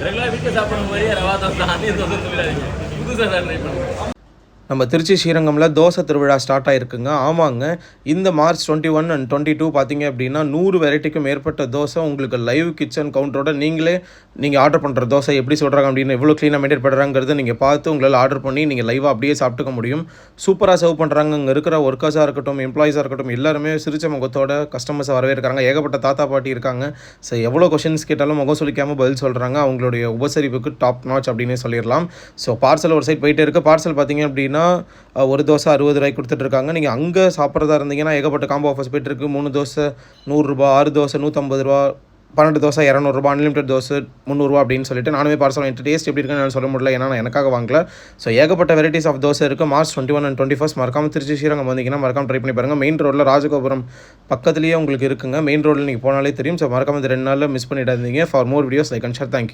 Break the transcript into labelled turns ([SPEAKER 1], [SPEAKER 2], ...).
[SPEAKER 1] ரெகுலராக வீட்டில் சாப்பிட்ற மாதிரியே ரவா தோசை ஆனியன் தோசை சொல்லிடாதீங்க, புதுசாக ட்ரை பண்ணுங்கள்.
[SPEAKER 2] நம்ம திருச்சி ஸ்ரீரங்கமில் தோசை திருவிழா ஸ்டார்ட் ஆகிருக்குங்க. ஆமாங்க, இந்த மார்ச் 21 அண்ட் 22 பார்த்தீங்க அப்படின்னா 100 வெரைட்டிக்கும் மேற்பட்ட தோசை உங்களுக்கு லைவ் கிச்சன் கவுண்டரோட நீங்கள் ஆர்டர் பண்ணுற தோசை எப்படி சொல்கிறாங்க அப்படின்னு எவ்வளோ க்ளீனாக மெயின்டைன் பண்ணுறாங்கிறது நீங்கள் பார்த்து உங்களால் ஆர்டர் பண்ணி நீங்கள் லைவாக அப்படியே சாப்பிட்டுக்க முடியும். சூப்பராக சர்வ் பண்ணுறாங்க. அங்கே இருக்கிற ஒர்க்கர்ஸாக இருக்கட்டும், எம்ப்ளாயிஸாக இருக்கட்டும், எல்லாருமே சிரிச்ச முகத்தோட கஸ்டமர்ஸை வரவேற்கிறாங்க. ஏகப்பட்ட தாத்தா பாட்டி இருக்காங்க. ஸோ எவ்வளோ கொஷின்ஸ் கேட்டாலும் முகம் சொல்லிக்காமல் பதில் சொல்கிறாங்க. அவங்களுடைய உபசரிப்புக்கு டாப் நாச் அப்படின்னே சொல்லிடலாம். ஸோ பார்சல் ஒரு சைட் போயிட்டே இருக்குது. பார்சல் பார்த்தீங்க அப்படின்னா ஒரு தோசை 60 ரூபாய்க்கு கொடுத்துட்ருக்காங்க. நீங்கள் அங்கே சாப்பிட்றதா இருந்தீங்கன்னா ஏகப்பட்ட காம்போ ஆஃபர்ஸ் போய்ட்டுருக்கு. 3 தோசை 100 ரூபா, 6 தோசை 150 ரூபா, 12 தோசை 200 ரூபா, அன்லிமிட்டட் தோசை 300 ரூபா அப்படின்னு சொல்லிட்டு நானுமே பார்சல் வாங்கிட்டு டேஸ்ட் எப்படி இருக்குன்னு நான் சொல்ல முடியல, ஏன்னா நான் எனக்காக வாங்கல. ஸோ ஏகப்பட்ட வெரைட்டிஸ் ஆஃப் தோசை இருக்குது. மார்ச் 21 அண்ட் 21 மறக்காமல் திருச்சி ஸ்ரீரங்கம் வந்தீங்கன்னா மறக்காமல் ட்ரை பண்ணி பாருங்கள். மெயின் ரோட்டில் ராஜகோபுரம் பக்கத்துலேயே உங்களுக்கு இருக்குங்க. மெயின் ரோட்டில் நீங்கள் போனாலே தெரியும். ஸோ மறக்காமல் இந்த 2 நாளில் மிஸ் பண்ணிடாதீங்க. For more videos like and share. Thank you.